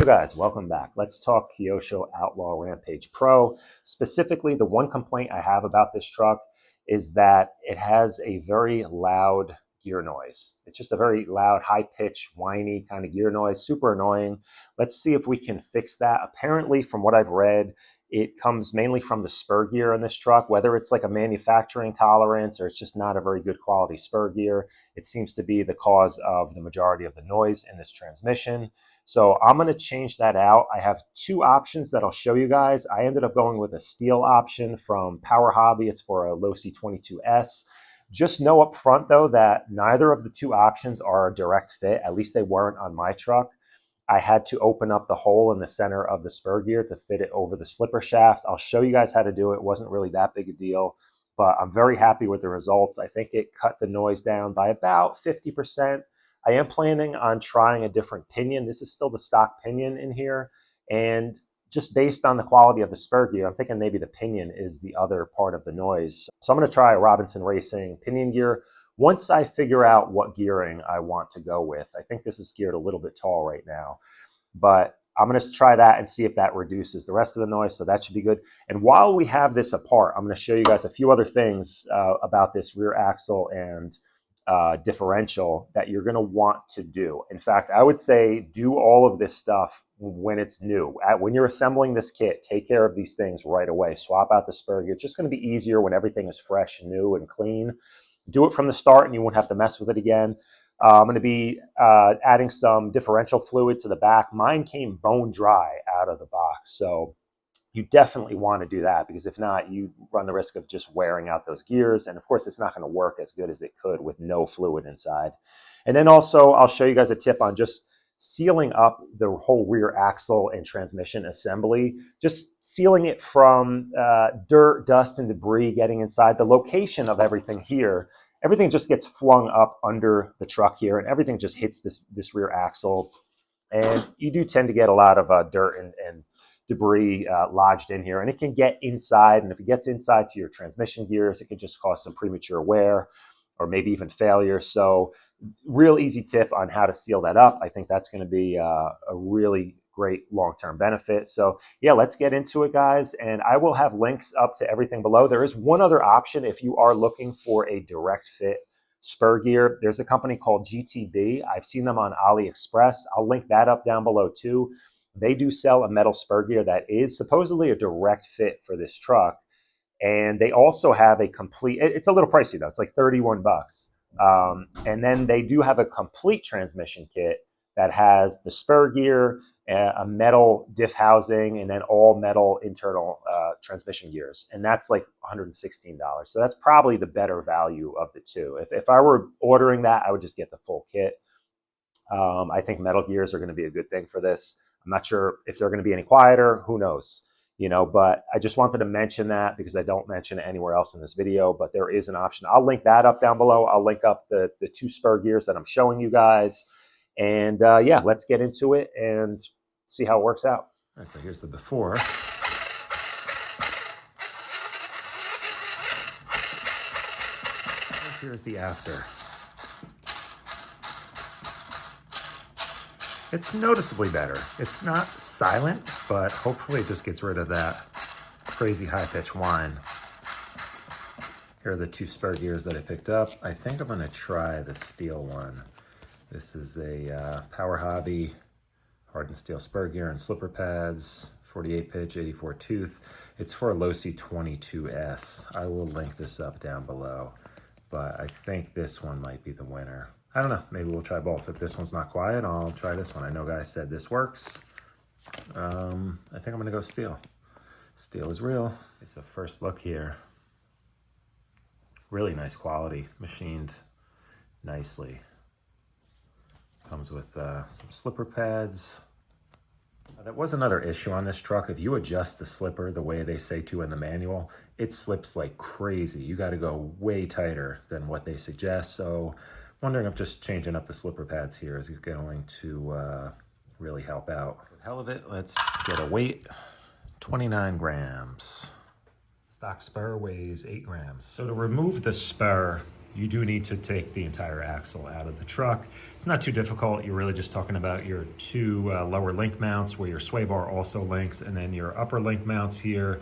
Hey guys, welcome back. Let's talk Kyosho Outlaw Rampage Pro. Specifically, the one complaint I have about this truck is that it has a very loud gear noise. It's just a very loud, high-pitched, whiny kind of gear noise, super annoying. Let's see if we can fix that. Apparently, from what I've read, it comes mainly from the spur gear in this truck, whether it's like a manufacturing tolerance or it's just not a very good quality spur gear. It seems to be the cause of the majority of the noise in this transmission. So I'm going to change that out. I have two options that I'll show you guys. I ended up going with a steel option from Power Hobby. It's for a Losi 22S. Just know up front though that neither of the two options are a direct fit. At least they weren't on my truck. I had to open up the hole in the center of the spur gear to fit it over the slipper shaft. I'll show you guys how to do it. It wasn't really that big a deal, but I'm very happy with the results. I think it cut the noise down by about 50%. I am planning on trying a different pinion. This is still the stock pinion in here. And just based on the quality of the spur gear, I'm thinking maybe the pinion is the other part of the noise. So I'm going to try a Robinson Racing pinion gear once I figure out what gearing I want to go with. I think this is geared a little bit tall right now, but I'm going to try that and see if that reduces the rest of the noise. So that should be good. And while we have this apart, I'm going to show you guys a few other things about this rear axle and differential that you're going to want to do. In fact, I would say do all of this stuff when it's new. When you're assembling this kit, take care of these things right away. Swap out the spur gear. It's just going to be easier when everything is fresh, new, and clean. Do it from the start and you won't have to mess with it again. I'm going to be adding some differential fluid to the back. Mine came bone dry out of the box, so you definitely want to do that, because if not, you run the risk of just wearing out those gears. And of course, it's not going to work as good as it could with no fluid inside. And then also, I'll show you guys a tip on just sealing up the whole rear axle and transmission assembly, just sealing it from dirt, dust, and debris getting inside. The location of everything here, everything just gets flung up under the truck here, and everything just hits this rear axle. And you do tend to get a lot of dirt and debris lodged in here, and it can get inside. And if it gets inside to your transmission gears, it can just cause some premature wear or maybe even failure. So real easy tip on how to seal that up. I think that's going to be a really great long-term benefit. So yeah, let's get into it, guys. And I will have links up to everything below. There is one other option if you are looking for a direct fit spur gear. There's a company called GTB. I've seen them on AliExpress. I'll link that up down below too. They do sell a metal spur gear that is supposedly a direct fit for this truck. And they also have a complete, it's a little pricey though. It's like 31 bucks. And then they do have a complete transmission kit that has the spur gear, a metal diff housing, and then all metal internal transmission gears. And that's like $116. So that's probably the better value of the two. If I were ordering that, I would just get the full kit. I think metal gears are going to be a good thing for this. I'm not sure if they're going to be any quieter. Who knows? You know, but I just wanted to mention that because I don't mention it anywhere else in this video, but there is an option. I'll link that up down below. I'll link up the two spur gears that I'm showing you guys. And yeah, let's get into it and see how it works out. All right, so here's the before. And here's the after. It's noticeably better. It's not silent, but hopefully it just gets rid of that crazy high-pitched whine. Here are the two spur gears that I picked up. I think I'm gonna try the steel one. This is a Power Hobby hardened steel spur gear and slipper pads, 48 pitch, 84 tooth. It's for a Losi 22S. I will link this up down below, but I think this one might be the winner. I don't know, maybe we'll try both. If this one's not quiet, I'll try this one. I know guys said this works. I think I'm gonna go steel. Steel is real. Okay, so first look here. Really nice quality, machined nicely. Comes with some slipper pads. That was another issue on this truck. If you adjust the slipper the way they say to in the manual, it slips like crazy. You gotta go way tighter than what they suggest. So wondering if just changing up the slipper pads here is going to really help out. For the hell of it, let's get a weight. 29 grams. Stock spur weighs 8 grams. So to remove the spur, you do need to take the entire axle out of the truck. It's not too difficult. You're really just talking about your two lower link mounts where your sway bar also links, and then your upper link mounts here,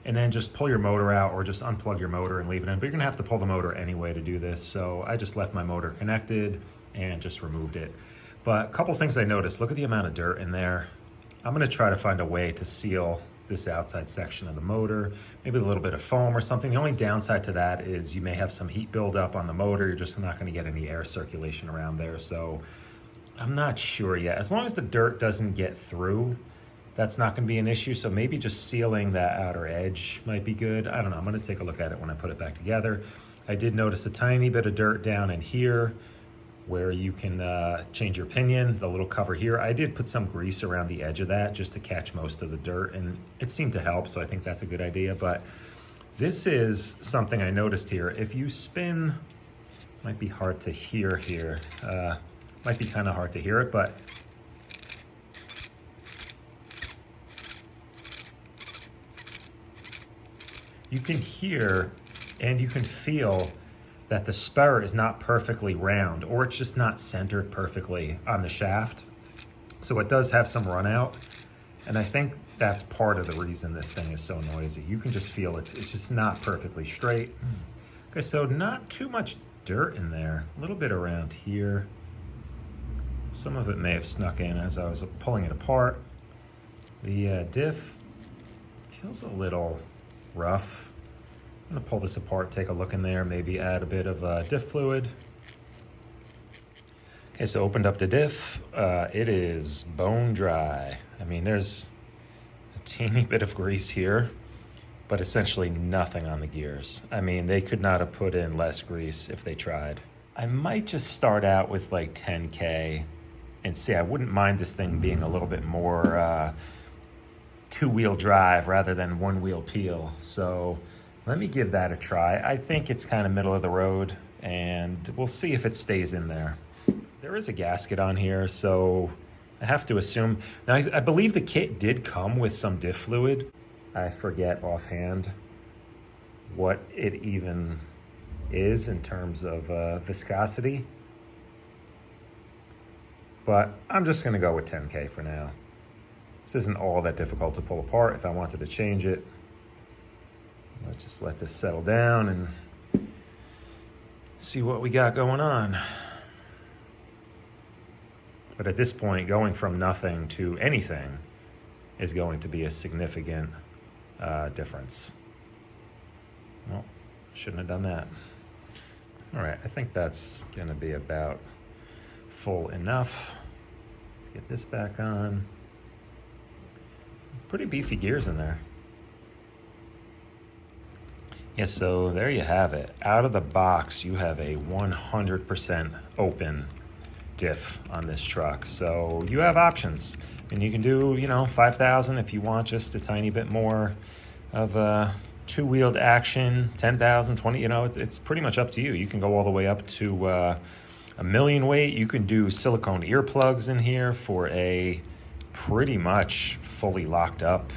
and then just pull your motor out or just unplug your motor and leave it in. But you're gonna have to pull the motor anyway to do this. So I just left my motor connected and just removed it. But a couple things I noticed, look at the amount of dirt in there. I'm gonna try to find a way to seal this outside section of the motor, maybe a little bit of foam or something. The only downside to that is you may have some heat buildup on the motor. You're just not going to get any air circulation around there. So I'm not sure yet. As long as the dirt doesn't get through, that's not going to be an issue. So maybe just sealing that outer edge might be good. I don't know. I'm going to take a look at it when I put it back together. I did notice a tiny bit of dirt down in here where you can change your pinion, the little cover here. I did put some grease around the edge of that just to catch most of the dirt, and it seemed to help, so I think that's a good idea. But this is something I noticed here. If you spin, might be hard to hear here. Might be kind of hard to hear it, but you can hear and you can feel that the spur is not perfectly round, or it's just not centered perfectly on the shaft. So it does have some run out, and I think that's part of the reason this thing is so noisy. You can just feel it's just not perfectly straight. Okay, so not too much dirt in there. A little bit around here. Some of it may have snuck in as I was pulling it apart. The diff feels a little rough. I'm gonna pull this apart, take a look in there, maybe add a bit of diff fluid. Okay, so opened up the diff. It is bone dry. I mean, there's a teeny bit of grease here, but essentially nothing on the gears. I mean, they could not have put in less grease if they tried. I might just start out with like 10K and see. I wouldn't mind this thing being a little bit more two-wheel drive rather than one-wheel peel. So let me give that a try. I think it's kind of middle of the road, and we'll see if it stays in there. There is a gasket on here, so I have to assume. Now, I believe the kit did come with some diff fluid. I forget offhand what it even is in terms of viscosity, but I'm just gonna go with 10K for now. This isn't all that difficult to pull apart. If I wanted to change it, let's just let this settle down and see what we got going on. But at this point, going from nothing to anything is going to be a significant difference. Well, shouldn't have done that. All right, I think that's gonna be about full enough. Let's get this back on. Pretty beefy gears in there. Yeah, so there you have it. Out of the box, you have a 100% open diff on this truck. So you have options. And you can do, 5,000 if you want just a tiny bit more of a two-wheeled action, 10,000, 20, it's pretty much up to you. You can go all the way up to 1,000,000 weight. You can do silicone earplugs in here for a pretty much fully locked up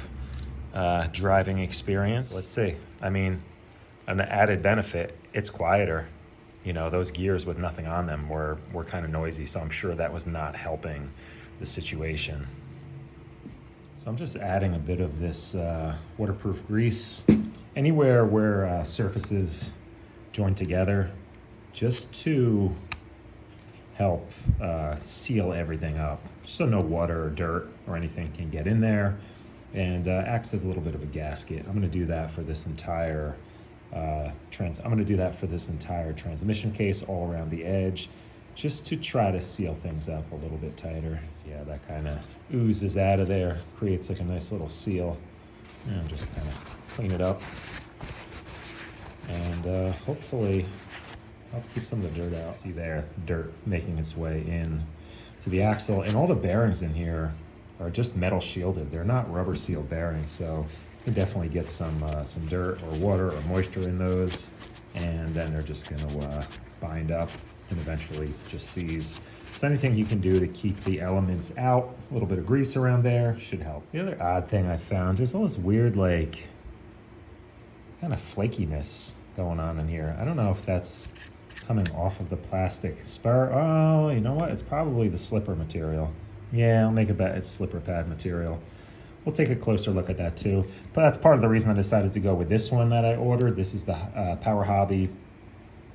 driving experience. Let's see. I mean, an added benefit, it's quieter. Those gears with nothing on them were kind of noisy, so I'm sure that was not helping the situation. So I'm just adding a bit of this waterproof grease anywhere where surfaces join together, just to help seal everything up, so no water or dirt or anything can get in there, and acts as a little bit of a gasket. I'm going to do that for this entire transmission case all around the edge, just to try to seal things up a little bit tighter. So yeah, that kind of oozes out of there, creates like a nice little seal. And just kind of clean it up, and hopefully I'll keep some of the dirt out. See there, dirt making its way in to the axle, and all the bearings in here are just metal shielded. They're not rubber seal bearings, so you can definitely get some dirt or water or moisture in those, and then they're just gonna bind up and eventually just seize. So anything you can do to keep the elements out, a little bit of grease around there should help. The other odd thing I found, there's all this weird kind of flakiness going on in here. I don't know if that's coming off of the plastic spur. Oh, you know what? It's probably the slipper material. Yeah, I'll make a bet it's slipper pad material. We'll take a closer look at that too. But that's part of the reason I decided to go with this one that I ordered. This is the Power Hobby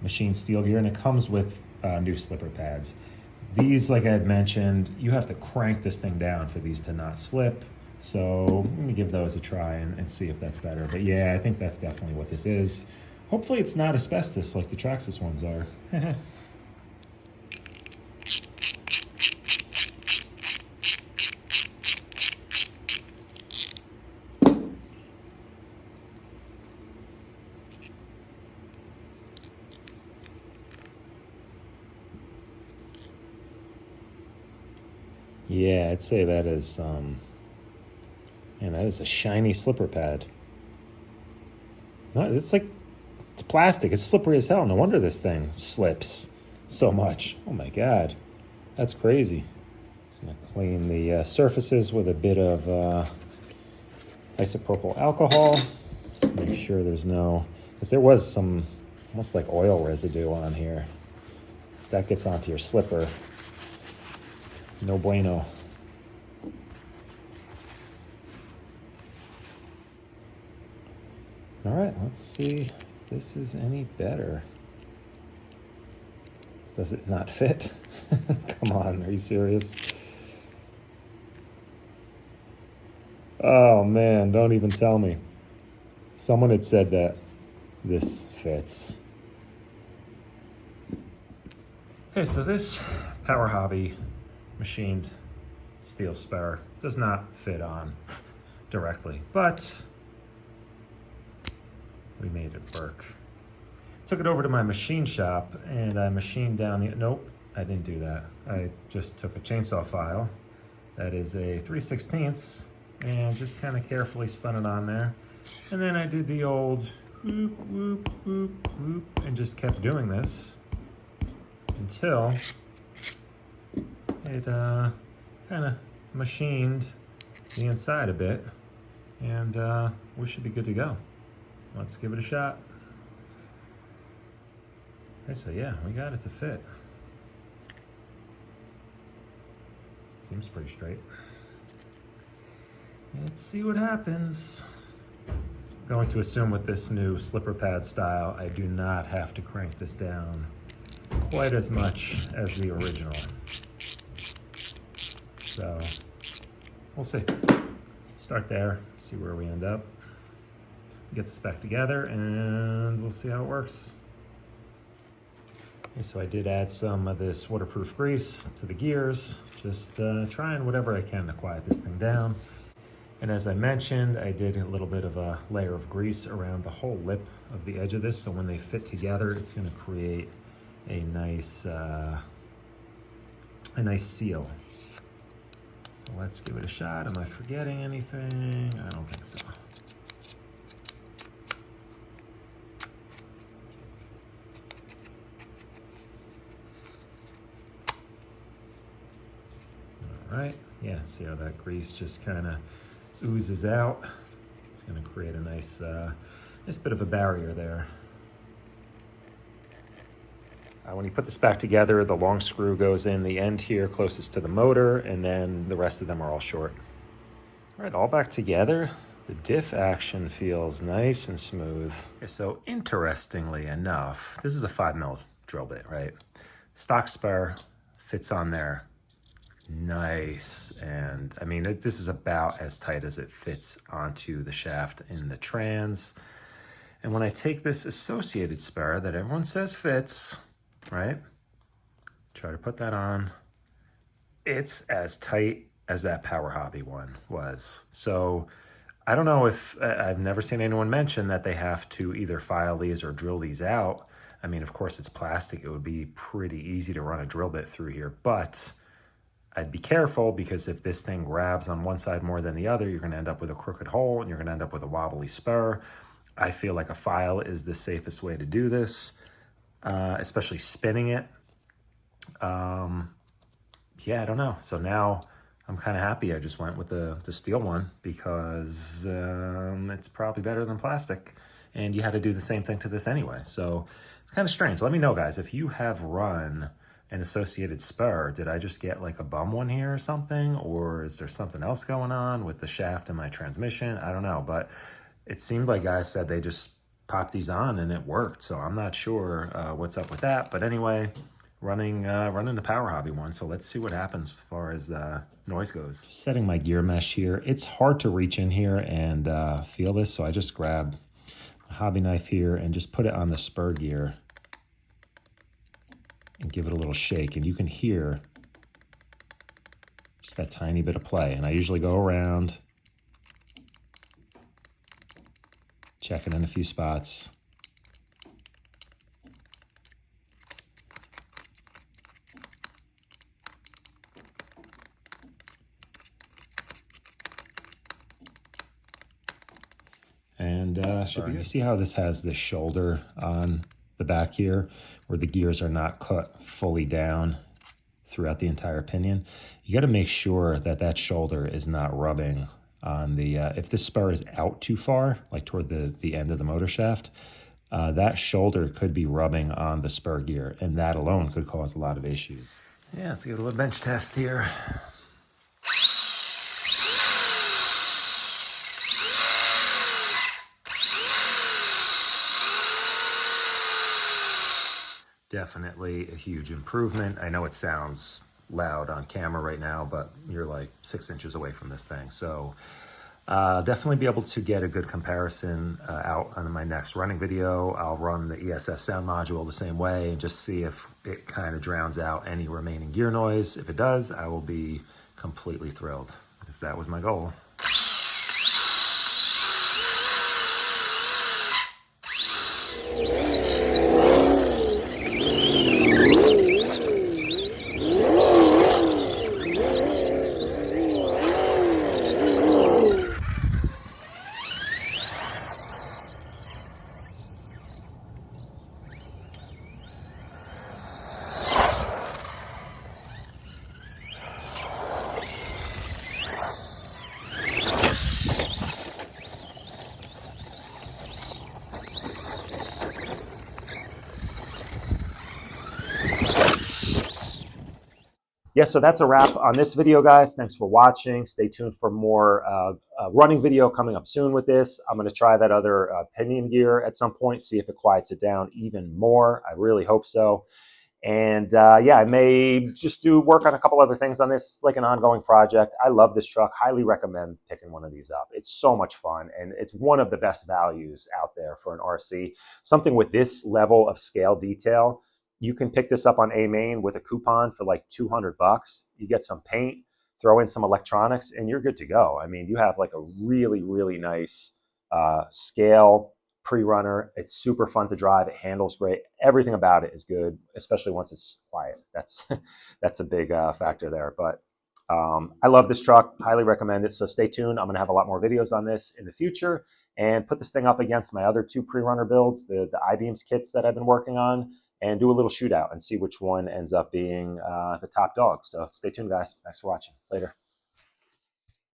machine steel gear, and it comes with new slipper pads. These, like I had mentioned, you have to crank this thing down for these to not slip. So let me give those a try and see if that's better. But yeah, I think that's definitely what this is. Hopefully it's not asbestos like the Traxxas ones are. Yeah, I'd say that is, man, that is a shiny slipper pad. No, it's like, it's plastic. It's slippery as hell. No wonder this thing slips so much. Oh my God, that's crazy. Just gonna clean the surfaces with a bit of isopropyl alcohol. Just make sure there's no, because there was some almost like oil residue on here. If that gets onto your slipper, no bueno. All right, let's see if this is any better. Does it not fit? Come on, are you serious? Oh man, don't even tell me. Someone had said that this fits. Okay, so this Power Hobby machined steel spur does not fit on directly, but we made it work. Took it over to my machine shop and I machined down the, nope, I didn't do that. I just took a chainsaw file that is a 3/16 and just kind of carefully spun it on there. And then I did the old whoop, whoop, whoop, whoop, and just kept doing this until it kind of machined the inside a bit, and we should be good to go. Let's give it a shot. Okay, so yeah, we got it to fit. Seems pretty straight. Let's see what happens. Going to assume with this new slipper pad style, I do not have to crank this down quite as much as the original. So we'll see. Start there, see where we end up. Get this back together and we'll see how it works. Okay, so I did add some of this waterproof grease to the gears, just trying whatever I can to quiet this thing down. And as I mentioned, I did a little bit of a layer of grease around the whole lip of the edge of this, so when they fit together, it's going to create a nice seal. So let's give it a shot. Am I forgetting anything? I don't think so. All right, yeah, see how that grease just kind of oozes out. It's going to create a nice bit of a barrier there. When you put this back together, the long screw goes in the end here closest to the motor, and then the rest of them are all short. All right, all back together. The diff action feels nice and smooth. Okay, so interestingly enough, this is a 5mm drill bit, right? Stock spur fits on there. Nice. And I mean, this is about as tight as it fits onto the shaft in the trans. And when I take this associated spur that everyone says fits, right? Try to put that on. It's as tight as that Power Hobby one was. So I don't know if, I've never seen anyone mention that they have to either file these or drill these out. I mean, of course it's plastic. It would be pretty easy to run a drill bit through here, but I'd be careful because if this thing grabs on one side more than the other, you're gonna end up with a crooked hole and you're gonna end up with a wobbly spur. I feel like a file is the safest way to do this, especially spinning it. Yeah, I don't know. So now I'm kind of happy I just went with the steel one because it's probably better than plastic. and you had to do the same thing to this anyway. So it's kind of strange. Let me know, guys, if you have run an associated spur, did I just get like a bum one here or something? Or is there something else going on with the shaft and my transmission? I don't know, but it seemed like guys said they just popped these on and it worked. So I'm not sure what's up with that. But anyway, running the Power Hobby one. So let's see what happens as far as noise goes. Just setting my gear mesh here. It's hard to reach in here and feel this. So I just grabbed a hobby knife here and just put it on the spur gear and give it a little shake. And you can hear just that tiny bit of play. And I usually go around, check it in a few spots. And you see how this has this shoulder on the back here where the gears are not cut fully down throughout the entire pinion? You got to make sure that that shoulder is not rubbing on the, if the spur is out too far, like toward the end of the motor shaft, that shoulder could be rubbing on the spur gear, and that alone could cause a lot of issues. Yeah, let's give it a little bench test here. Definitely a huge improvement. I know it sounds loud on camera right now, but you're like 6 inches away from this thing. So definitely be able to get a good comparison out on my next running video. I'll run the ESS sound module the same way and just see if it kind of drowns out any remaining gear noise. If it does, I will be completely thrilled because that was my goal. Yeah, so that's a wrap on this video, guys. Thanks for watching. Stay tuned for more running video coming up soon with this. I'm going to try that other pinion gear at some point, see if it quiets it down even more. I really hope so. And yeah, I may just do work on a couple other things on this. It's like an ongoing project. I love this truck. Highly recommend picking one of these up. It's so much fun, and it's one of the best values out there for an RC. Something with this level of scale detail. You can pick this up on A-Main with a coupon for like $200. You get some paint, throw in some electronics, and you're good to go. I mean, you have like a really, really nice scale pre-runner. It's super fun to drive. It handles great. Everything about it is good, especially once it's quiet. That's a big factor there. But I love this truck. Highly recommend it. So stay tuned. I'm going to have a lot more videos on this in the future and put this thing up against my other 2 pre-runner builds, the I-beams kits that I've been working on, and do a little shootout and see which one ends up being the top dog. So stay tuned, guys. Thanks for watching. Later.